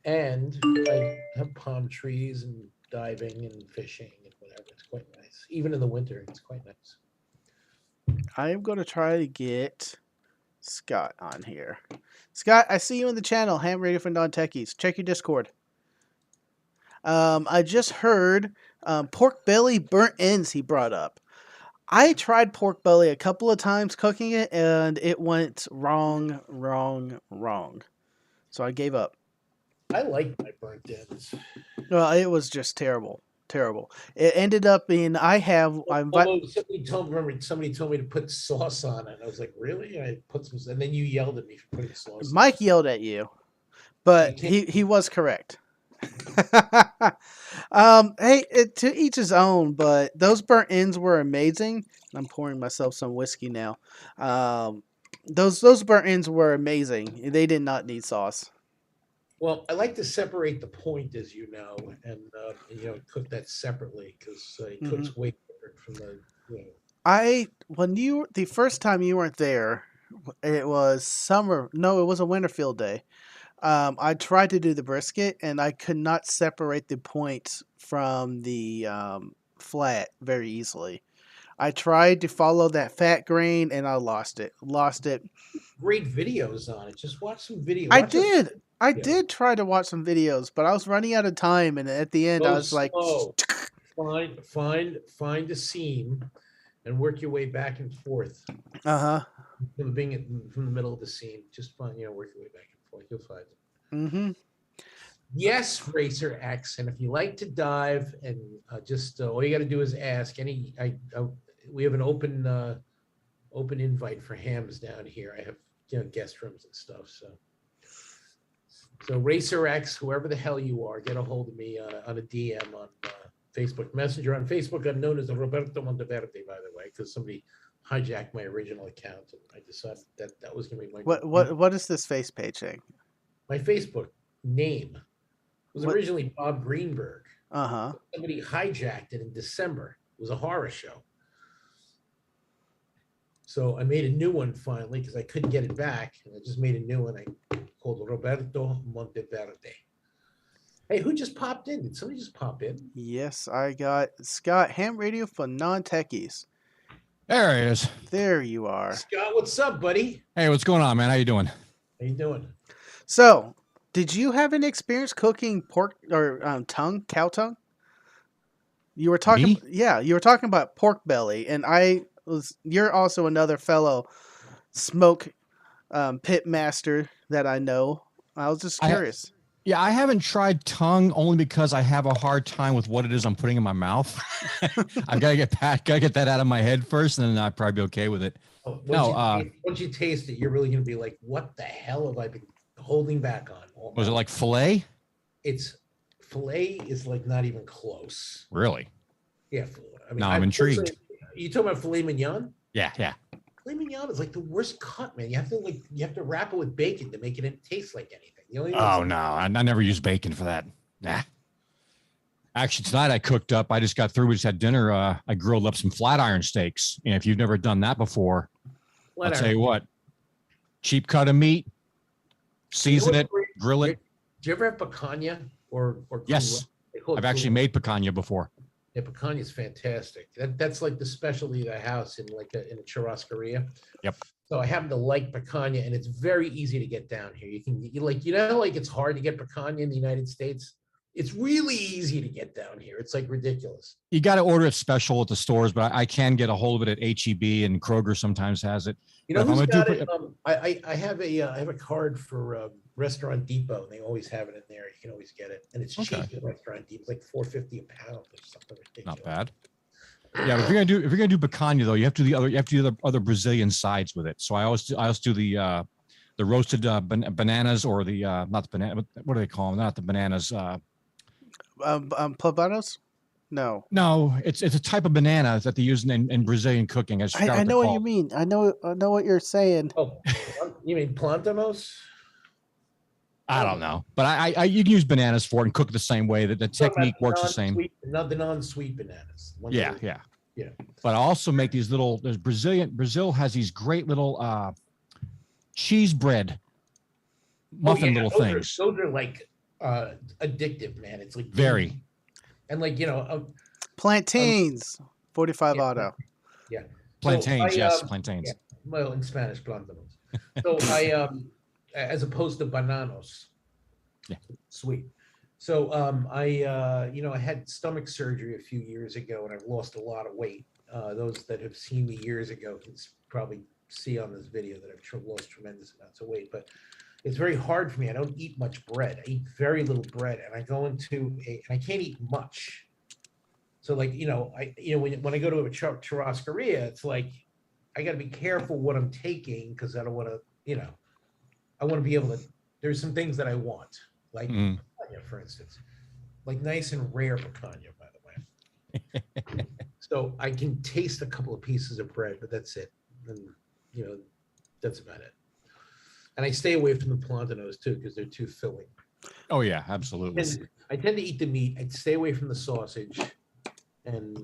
And I have palm trees and diving and fishing and whatever. It's quite nice. Even in the winter, it's quite nice. I'm going to try to get Scott on here. Scott, I see you in the channel, Ham Radio for Non-Techies. Check your Discord. I just heard pork belly burnt ends he brought up. I tried pork belly a couple of times cooking it, and it went wrong. So I gave up. I like my burnt ends. Well, it was just terrible. It ended up being Although somebody told me to put sauce on it. I was like, really? I put some, and then you yelled at me for putting sauce. Mike yelled at you, but he was correct. Hey, to each his own, but those burnt ends were amazing. I'm pouring myself some whiskey now. Those burnt ends were amazing. They did not need sauce. Well, I like to separate the point, as you know, and cook that separately because it cooks way different from the. The first time you weren't there, it was summer. No, it was a winter field day. I tried to do the brisket, and I could not separate the point from the flat very easily. I tried to follow that fat grain, and I lost it. Great videos on it. Just watch some videos. I did try to watch some videos, but I was running out of time, and at the end, I was like, find a seam, and work your way back and forth. From the middle of the seam, just work your way back and forth. You'll find it. Mm-hmm. Yes, Racer X, and if you like to dive, and all you got to do is ask. We have an open invite for hams down here. I have guest rooms and stuff. So Racer X, whoever the hell you are, get a hold of me on a DM on Facebook Messenger. On Facebook, I'm known as Roberto Monteverde, by the way, because somebody hijacked my original account, and I decided that was going to be my. What is this face page saying? My Facebook name was originally Bob Greenberg. Somebody hijacked it in December. It was a horror show. So I made a new one finally because I couldn't get it back. And I just made a new one. I called Roberto Monteverde. Hey, who just popped in? Did somebody just pop in? Yes, I got Scott, Ham Radio for Non-Techies. There he is. There you are. Scott, what's up, buddy? Hey, what's going on, man? How you doing? How you doing? So, did you have an experience cooking pork or cow tongue? You were talking, you were talking about pork belly, and you're also another fellow smoke pit master that I know. I was just curious. I haven't tried tongue only because I have a hard time with what it is I'm putting in my mouth. I've got to get that out of my head first, and then I'd probably be okay with it. Once you taste it, you're really going to be like, what the hell have I been holding back on? Was it like filet? Filet is like not even close. Really? Yeah. I'm intrigued. You talking about filet mignon? Yeah. Filet mignon is like the worst cut, man. You have to wrap it with bacon to make it taste like anything. I never use bacon for that. Nah. Actually, tonight I cooked up. I just got through. We just had dinner. I grilled up some flat iron steaks. And if you've never done that before, I'll tell you what. Cheap cut of meat, season it, grill it. Do you ever have picanha or yes, I've actually made picanha before. Yeah, picanha is fantastic. That's like the specialty of the house in in a churrascaria. Yep. So I happen to like picanha, and it's very easy to get down here. Like it's hard to get picanha in the United States. It's really easy to get down here. It's like ridiculous. You got to order it special at the stores, but I can get a hold of it at HEB, and Kroger sometimes has it. You know But if I'm who's gonna got do- it? I have a card for Restaurant Depot. And they always have it in there. You can always get it, and it's Okay. cheap at Restaurant Depot. It's like $4.50 a pound or something ridiculous. Not bad. Yeah, but if you're gonna do picanha though, you have to do the other Brazilian sides with it. So I always do the roasted bananas, or the not the banana. What do they call them? Not the bananas. Plabanos? No. No, it's a type of banana that they use in Brazilian cooking. I just forgot I what know they're what you called. mean. I know what you're saying. Oh, you mean plantanos? I don't know, but I you can use bananas for it and cook it the same way. That the technique works the same. Not the non-sweet bananas. Yeah. But I also make these little. Brazil has these great little cheese bread muffin little things. Those are like addictive, man. It's like Very. and Plantains. 45 yeah. auto. Yeah. Plantains, So yes, plantains. Yeah, well, in Spanish, plantanos. So I as opposed to bananos. Yeah. Sweet. So I had stomach surgery a few years ago, and I've lost a lot of weight. Those that have seen me years ago can probably see on this video that I've lost tremendous amounts of weight, but it's very hard for me. I don't eat much bread. I eat very little bread, and I go into and I can't eat much. So when I go to a churrascaria, it's like I got to be careful what I'm taking, because I don't want to, I want to be able to. There's some things that I want, like picanha, for instance, like nice and rare picanha, by the way. So I can taste a couple of pieces of bread, but that's it. And that's about it. And I stay away from the plantanos too, because they're too filling. Oh yeah, absolutely. And I tend to eat the meat. I'd stay away from the sausage, and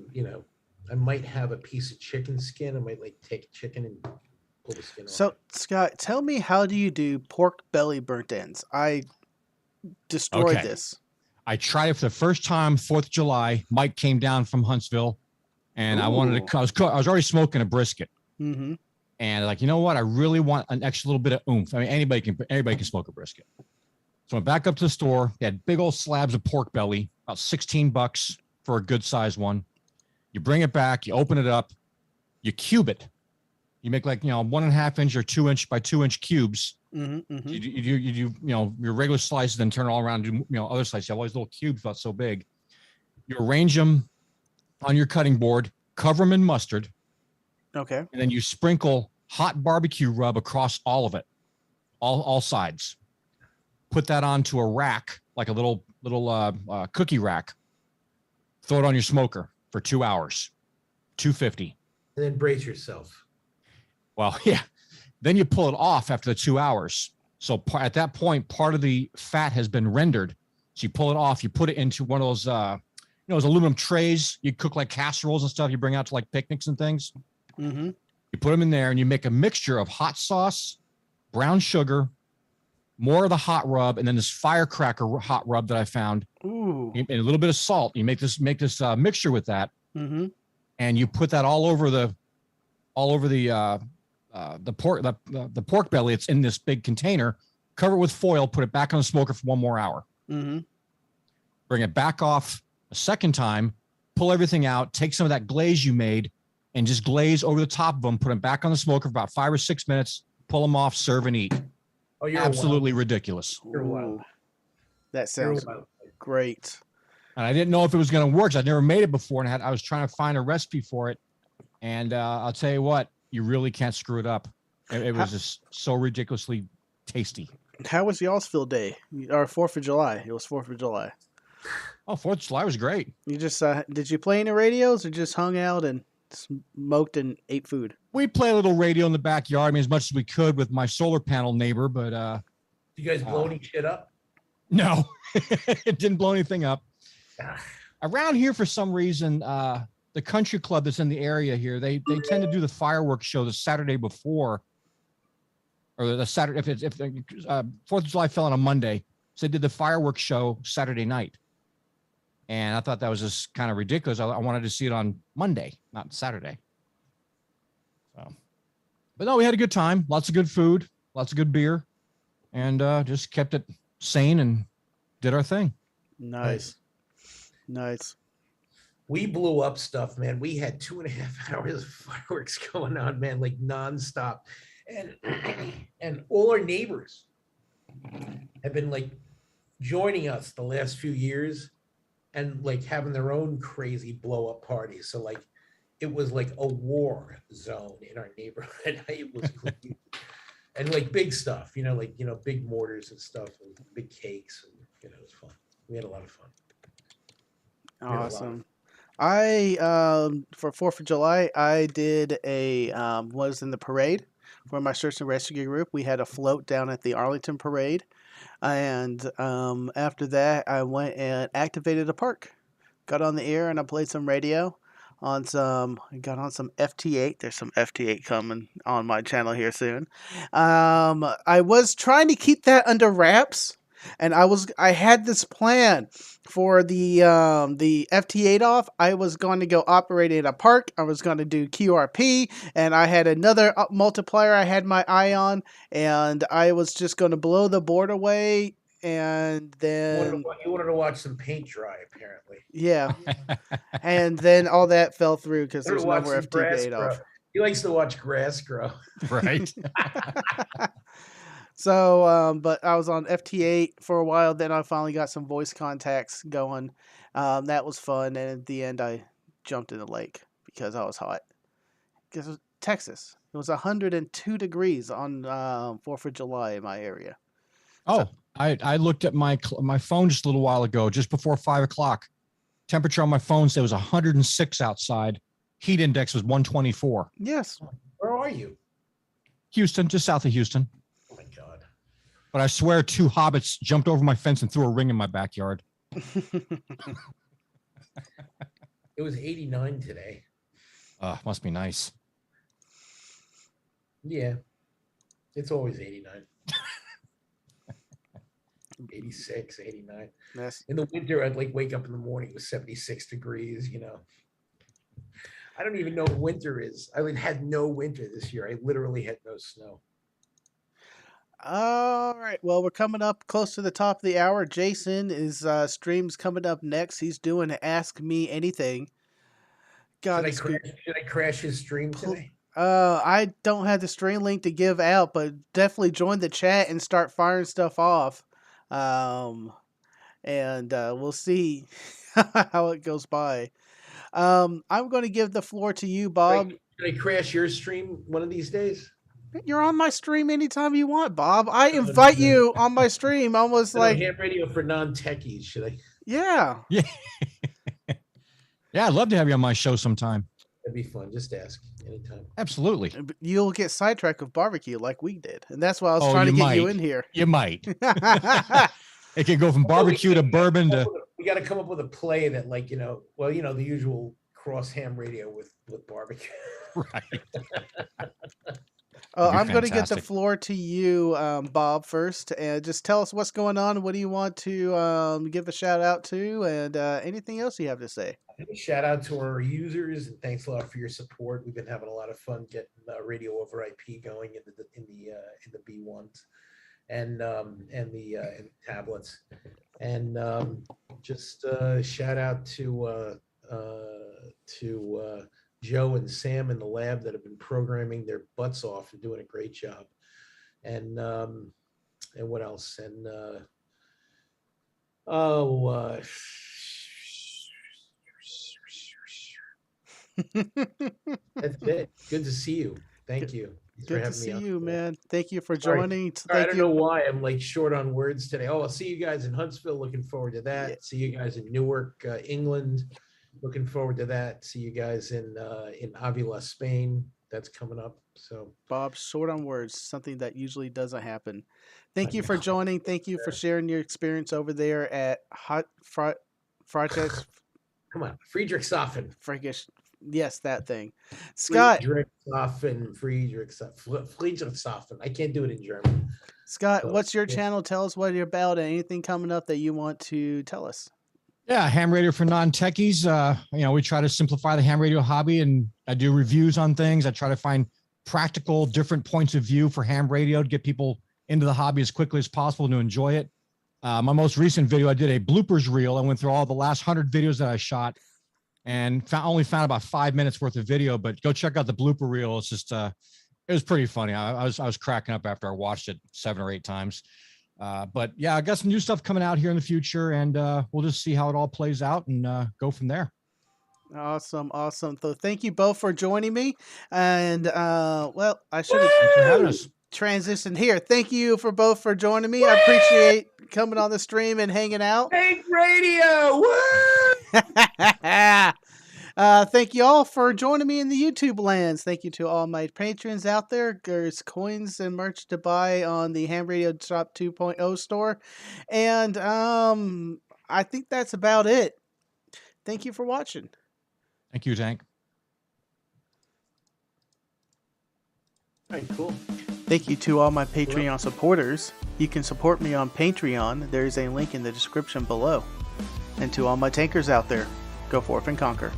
I might have a piece of chicken skin. I might take chicken and pull the skin off. So, Scott, tell me, how do you do pork belly burnt ends? I destroyed this. I tried it for the first time, 4th of July. Mike came down from Huntsville, and I wanted to. I was already smoking a brisket, and you know what? I really want an extra little bit of oomph. I mean, anybody can smoke a brisket. So I went back up to the store. They had big old slabs of pork belly, about $16 for a good size one. You bring it back, you open it up, you cube it. You make 1.5 inch or 2 inch by 2 inch cubes. You do your regular slices, then turn it all around and do other slices. You have all these little cubes about so big. You arrange them on your cutting board, cover them in mustard. Okay. And then you sprinkle hot barbecue rub across all of it, all sides. Put that onto a rack, like a little cookie rack. Throw it on your smoker for 2 hours, 250. And then brace yourself. Well, yeah. Then you pull it off after the 2 hours. So at that point, part of the fat has been rendered. So you pull it off. You put it into one of those, those aluminum trays. You cook like casseroles and stuff. You bring out to like picnics and things. You put them in there, and you make a mixture of hot sauce, brown sugar, more of the hot rub, and then this firecracker hot rub that I found, and a little bit of salt. You make this mixture with that, and you put that all over the pork belly. It's in this big container. Cover it with foil. Put it back on the smoker for 1 more hour. Bring it back off a second time. Pull everything out. Take some of that glaze you made, and just glaze over the top of them. Put them back on the smoker for about 5 or 6 minutes. Pull them off. Serve and eat. Oh, you're absolutely ridiculous. You're wild. That sounds great. And I didn't know if it was going to work. I'd never made it before, and I was trying to find a recipe for it. And I'll tell you what, you really can't screw it up. It was just so ridiculously tasty. How was y'allsville day? Or 4th of July? It was 4th of July. Oh, 4th of July was great. You just did you play any radios, or just hung out and smoked and ate food? We play a little radio in the backyard, I mean, as much as we could with my solar panel neighbor, but you guys blow any shit up? No, it didn't blow anything up. Around here, for some reason, the country club that's in the area here, they tend to do the fireworks show the Saturday before, or the Saturday, if 4th of July fell on a Monday, so they did the fireworks show Saturday night. And I thought that was just kind of ridiculous. I wanted to see it on Monday, not Saturday. So, but no, we had a good time. Lots of good food, lots of good beer, and just kept it sane and did our thing. Nice. We blew up stuff, man. We had 2.5 hours of fireworks going on, man, like nonstop. And all our neighbors have been like joining us the last few years and like having their own crazy blow up parties. So like it was like a war zone in our neighborhood. It was crazy. And like big stuff, like big mortars and stuff, and big cakes, and it was fun. We had a lot of fun. Awesome. I for 4th of July, I did was in the parade for my search and rescue group. We had a float down at the Arlington Parade, and after that, I went and activated a park. Got on the air and I played some radio on some. Got on some FT8. There's some FT8 coming on my channel here soon. I was trying to keep that under wraps. And I had this plan for the FT8 off. I was going to go operate in a park. I was going to do QRP, and I had another multiplier I had my eye on, and I was just going to blow the board away. And then you wanted to watch some paint dry, apparently. Yeah, and then all that fell through because there's no more FT8 off. He likes to watch grass grow. Right. So, but I was on FT8 for a while. Then I finally got some voice contacts going. That was fun. And at the end, I jumped in the lake because I was hot. Because it was Texas. It was 102 degrees on 4th of July in my area. Oh, so, I looked at my phone just a little while ago, just before 5 o'clock. Temperature on my phone said it was 106 outside. Heat index was 124. Yes. Where are you? Houston, just south of Houston. Oh my God. But I swear 2 hobbits jumped over my fence and threw a ring in my backyard. It was 89 today. Must be nice. Yeah. It's always 89. 86, 89. Yes. In the winter, I'd like wake up in the morning, it was 76 degrees, I don't even know what winter is. I had no winter this year. I literally had no snow. All right. Well, we're coming up close to the top of the hour. Jason is stream's coming up next. He's doing Ask Me Anything. God, should I crash his stream today? I don't have the stream link to give out, but definitely join the chat and start firing stuff off. And we'll see how it goes by. I'm going to give the floor to you, Bob. Should I crash your stream one of these days? You're on my stream anytime you want, Bob. I invite you on my stream almost like ham radio for non-techies. Should I? Yeah. Yeah. Yeah, I'd love to have you on my show sometime. That'd be fun. Just ask anytime. Absolutely. You'll get sidetracked with barbecue like we did. And that's why I was trying to get you in here. You might. It can go from barbecue to bourbon to... We got to come up with a play that the usual cross ham radio with barbecue. Right. I'm going to get the floor to you, Bob, first. And just tell us what's going on. What do you want to give a shout out to? And anything else you have to say? Shout out to our users, and thanks a lot for your support. We've been having a lot of fun getting radio over IP going in the B1s and the tablets. And just shout out to Joe and Sam in the lab that have been programming their butts off and doing a great job. And what else? And that's it. Good to see you. Thank you. Good to see you, man. Thank you for joining. I don't know why I'm like short on words today. Oh, I'll see you guys in Huntsville. Looking forward to that. Yeah. See you guys in Newark, England. Looking forward to that. See you guys in Avila, Spain. That's coming up. So Bob, short on words, something that usually doesn't happen. Thank you for joining. Thank you for sharing your experience over there at Friedrichshafen. Come on, Friedrichshafen. Yes, that thing. Scott. Friedrichshafen. I can't do it in German. Scott, what's your channel? Tell us what you're about and anything coming up that you want to tell us. Yeah, ham radio for non-techies. We try to simplify the ham radio hobby, and I do reviews on things. I try to find practical, different points of view for ham radio to get people into the hobby as quickly as possible to enjoy it. My most recent video, I did a bloopers reel. I went through all the last 100 videos that I shot and only found about 5 minutes worth of video, but go check out the blooper reel. It's just, it was pretty funny. I was cracking up after I watched it 7 or 8 times. But yeah, I got some new stuff coming out here in the future, and we'll just see how it all plays out and go from there. Awesome. So thank you both for joining me. And well, I should have transitioned here. Thank you for both for joining me. I appreciate coming on the stream and hanging out. Tank Radio. Thank you all for joining me in the YouTube lands. Thank you to all my patrons out there. There's coins and merch to buy on the Ham Radio Shop 2.0 store. And I think that's about it. Thank you for watching. Thank you, Tank. All right, cool. Thank you to all my Patreon supporters. You can support me on Patreon. There's a link in the description below. And to all my tankers out there, go forth and conquer.